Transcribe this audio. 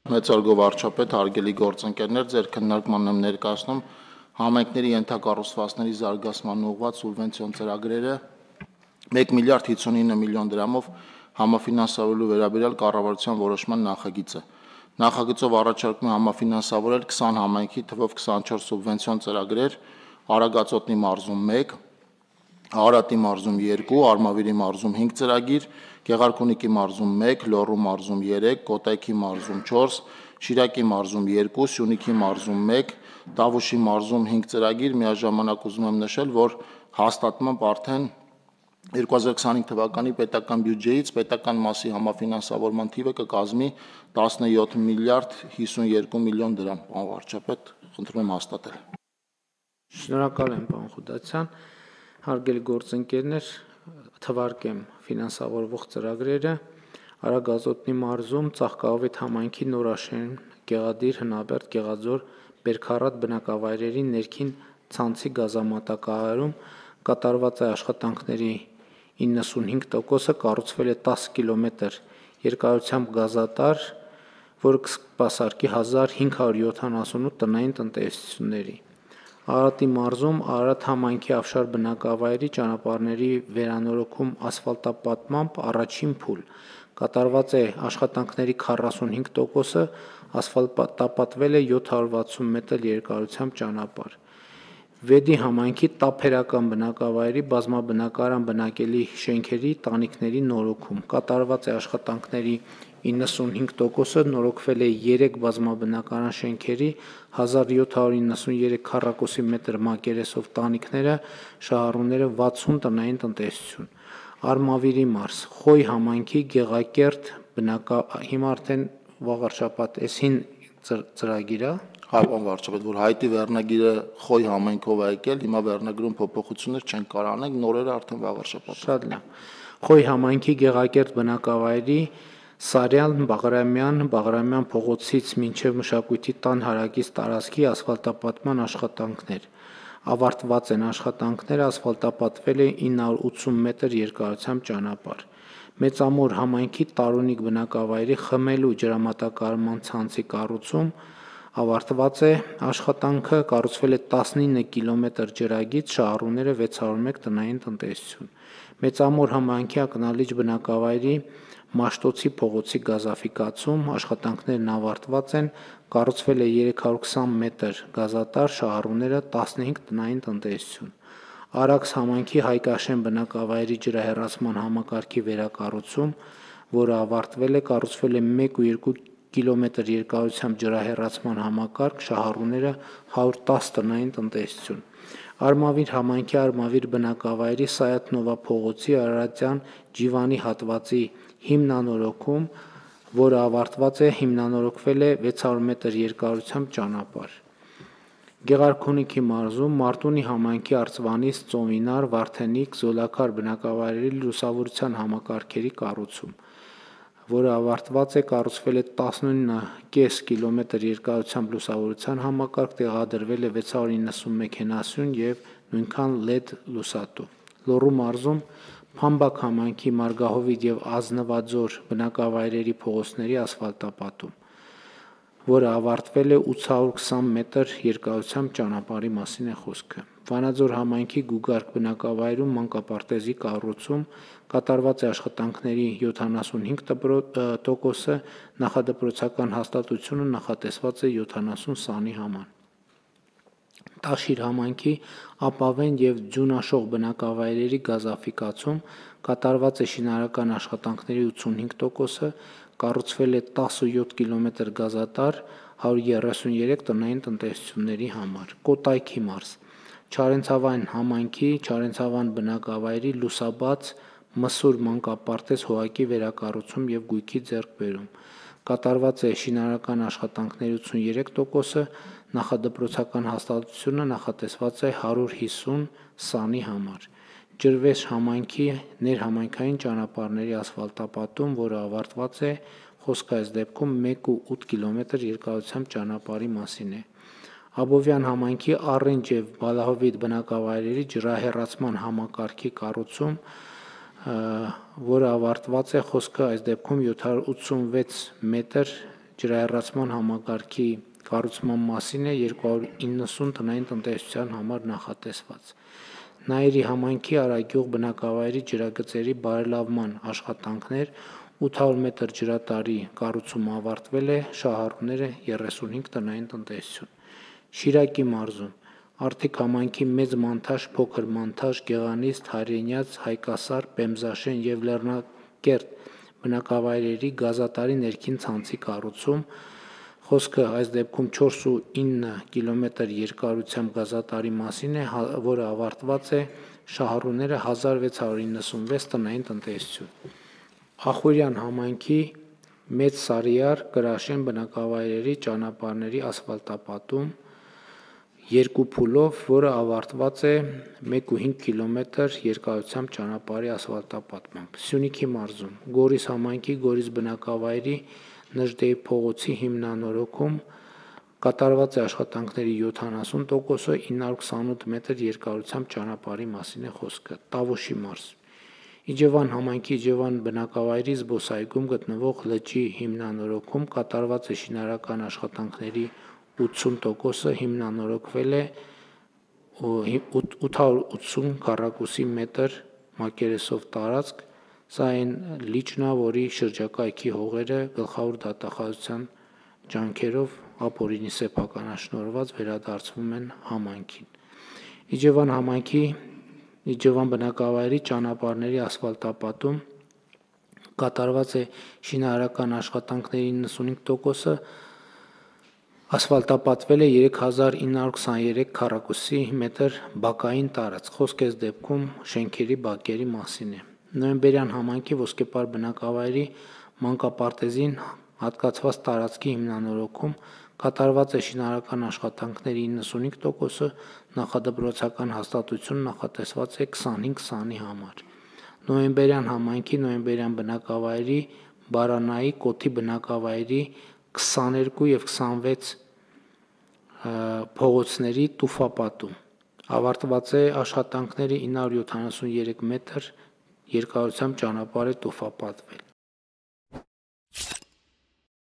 Մեծարգո վարչապետ, հարգելի գործընկերներ, ձեր քննարկմանն եմ ներկայացնում համայնքների ենթակառուցվածքների զարգացման ուղղված սուբվենցիոն ծրագրերը 1 միլիարդ 59 միլիոն դրամով համաֆինանսավորելու վերաբերյալ կառավարության որոշման նախագիծը։ Նախագծով առաջարկում է համաֆինանսավորել 20 համայնքի թվով 24 սուբվենցիոն ծրագրեր, Արագածոտնի մարզում 1, Արարատի մարզում 2, Արմավիրի մարզում 5 ծրագիր, Գեղարքունիքի մարզում 1, Լոռու մարզում 3, Կոտայքի մարզում 4, Շիրակի մարզում 2, Սյունիքի մարզում 1, Տավուշի մարզում 5 ծրագիր, միաժամանակ ուզում եմ նշել, որ հաստատմամբ արդեն 2025 թվականի պետական բյուջեից պետական մասի համաֆինանսավորման թիվը կկազմի 17 միլիարդ 52 միլիոն դրամ, պարոն վարչապետ, խնդրում եմ հաստատել։ Շնորհակալ եմ, պարոն Խուդացյան, հարգելի գործընկերներ, թվարկեմ ֆինանսավորվող ծրագրերը։ Արագածոտնի մարզում Ծաղկավետ համայնքի Նորաշեն, Գեղադիր, Հնաբերդ, Գեղաձոր, Բերքարատ բնակավայրերի ներքին ցանցի գազամատակարարում կատարված է աշխատանքների 95%-ը կառուցվել է 10 կիլոմետր երկարությամբ գազատար, որը կսպասարկի 1578 տնային տնտեսությունների։ Արարատի մարզում Արարատ համայնքի Ավշար բնակավայրի ճանապարհների վերանորոգում ասֆալտապատմամբ առաջին փուլ կատարված է աշխատանքների 45%-ը, ասֆալտապատվել է 760 մետր երկարությամբ ճանապարհ։ Վեդի համայնքի Տափերական բնակավայրի բազմաբնակարան բնակելի շենքերի տանիքների նորոգում կատարված է աշխատանքների 95%-ը, նորոգվել է 3 բազմաբնակարան շենքերի 1793 քառակուսի մետր մակերեսով տանիքները, շահառուները 60 տնային տնտեսություն։ Արմավիրի մարզ, Խոյ համայնքի Գեղակերտ հիմա արդեն վաղարշապատ էսին ծրագիր է։ Պարոն վարչապետ, որ հայտի վերնագիրը Խոյ համայնքով է եկել, հիմա վերնագրում փոփոխություններ չեն կարող անել, նորերը արդեն վաղարշապատ։ Շատ լավ։ Խոյ համայնքի Գեղակերտ բնակավայրի Սարյան, Բաղրամյան փողոցից մինչև Մշակույթի տան հարակից տարածքի ասֆալտապատման աշխատանքներ։ Ավարտված են աշխատանքները, ասֆալտապատվել է 980 մետր երկարությամբ ճանապարհ։ Մեծամոր համայնքի Տարոնիկ բնակավայրի խմելու ջրամատակարարման ցանցի կառուցում ավարտված է աշխատանքը, կառուցվել է 19 կիլոմետր ջրագիծ, շահառուները 601 տնային տնտեսություն։ Մեծամոր համայնքի Ակնալիճ բնակավայրի Մաշտոցի փողոցի գազաֆիկացում աշխատանքներն ավարտված են, կառուցվել է 320 մետր գազատար, շահառուները 15 տնային տնտեսություն։ Արաքս համայնքի Հայկաշեն բնակավայրի ջրահեռացման համակարգի վերակառուցում, որը ավարտվել է, կառուցվել է 1,2 կիլոմետր երկարությամբ ջրահեռացման համակարգ, շահառուները 110 տնային տնտեսություն։ Արմավիր համայնքի Արմավիր բնակավայրի Սայաթ-Նովա փողոցի Արարատյան Ջիվանի հատվածի հիմնանորոգում, որը ավարտված է, հիմնանորոգվել է 600 մետր երկարությամբ ճանապարհ։ Գեղարքունիքի մարզում Մարտունի համայնքի Արծվանից Ծովինար, Վարդենիկ, Զոլակար բնակավայրերի լուսավորության համակարգերի կառուցում, որը ավարտված է, կառուցվել է 19,5 կիլոմետր երկարությամբ լուսավորության համակարգ, տեղադրվել է 690 մեքենասյուն և նույնքան LED լուսատու։ Լոռու մարզում Փամբակ համայնքի Մարգահովիտ և Ազնվաձոր բնակավայրերի փողոցների ասֆալտապատում, որը ավարտվել է 820 մետր երկարությամբ ճանապարհի մասին է խոսքը։ Վանաձոր համայնքի Գուգարք բնակավայրում մանկապարտեզի կառուցում, կատարված է աշխատանքների 75%-ը, նախադպրոցական հաստատությունը նախատեսված է 70 սանի համար։ Տաշիր համայնքի Ապավեն և Ձյունաշող բնակավայրերի գազաֆիկացում, կատարված է շինարարական աշխատանքների 85%-ը, կառուցվել է 17 կիլոմետր գազատար 133 տնային տնտեսությունների համար։ Կոտայքի մարզ, Չարենցավան համայնքի Չարենցավան բնակավայրի Լուսաբաց Մսուր մանկապարտեզ հողակի վերակառուցում և գույքի ձեռքբերում, կատարված է շինարարական աշխատանքների 83%-ը, նախադպրոցական հաստատությունը նախատեսված է 150 սանի համար։ Ջրվեժ համայնքի ներհամայնքային ճանապարհների ասֆալտապատում, որը ավարտված է, խոսքը այս դեպքում 1,8 կիլոմետր երկարությամբ ճանապարհի մասին է։ Աբովյան համայնքի Առինջ և Բալահովիտ բնակավայրերի ջրահեռացման համակարգի կառուցում, որը ավարտված է, խոսքը այս դեպքում 786 մետր ջրահեռացման համակարգի կառուցման մասին է 290 տնային տնտեսության համար նախատեսված։ Նաիրի համայնքի Արագյուղ բնակավայրի ջրագծերի բարելավման աշխատանքներ 800 մետր ջրատարի կառուցումը ավարտվել է, շահառուները 35 տնային տնտեսություն։ Շիրակի մարզում Արթիկ համայնքի Մեծ Մանթաշ, Փոքր Մանթաշ, Գեղանիստ, Հայրենյաց, Հայկասար, Պեմզաշեն եւ Լեռնակերտ բնակավայրերի գազատարի ներքին ցանցի կառուցում, խոսքը այս դեպքում 4.9 կիլոմետր երկարությամբ գազատարի մասին է, որը ավարտված է, շահառուները 1696 տնային տնտեսություն։ Ախուրյան համայնքի Մեծ Սարիար, Կրաշեն բնակավայրերի ճանապարհների ասֆալտապատում 2 փուլով, որը ավարտված է 1.5 կիլոմետր երկարությամբ ճանապարհի ասֆալտապատմամբ։ Սյունիքի մարզում Գորիս համայնքի Գորիս բնակավայրի Նժդեի փողոցի հիմնանորոգում կատարված է աշխատանքների 70%-ը 928 մետր երկարությամբ ճանապարհի մասին է խոսքը։ Տավուշի մարզ Իջևան համայնքի Իջևան բնակավայրի զբոսայգում գտնվող լճի հիմնանորոգում կատարված է շինարարական աշխատանքների 80%-ը հիմնանորոգվել է 880 քառակուսի մետր մակերեսով տարածք, սա այն լիճն է, որի շրջակայքի հողերը գլխավոր դատախազության ջանքերով ապօրինի սեփականաշնորհված վերադարձվում են համայնքին։ Իջևան համայնքի Իջևան բնակավայրի ճանապարհների ասֆալտապատում կատարված է շինարարական աշխատանքների 95%-ը, ասֆալտապատվել է 3923 քառակուսի մետր բակային տարածք, խոսք այս դեպքում շենքերի բակերի մասին է։ Նոյեմբերյան համայնքի Ոսկեպար բնակավայրի մանկապարտեզին հատկացված տարածքի հիմնանորոգում կատարված է շինարարական աշխատանքների 95%-ը, նախադպրոցական հաստատություն նախատեսված է 25-20-ի համար։ Նոյեմբերյան համայնքի Նոյեմբերյան բնակավայրի Բարանայի Կոթի բնակավայրի 22 եւ 26 փողոցների տուֆապատում ավարտված է աշխատանքների 973 մետր երկարությամբ ճանապարհ է տուֆապատվել։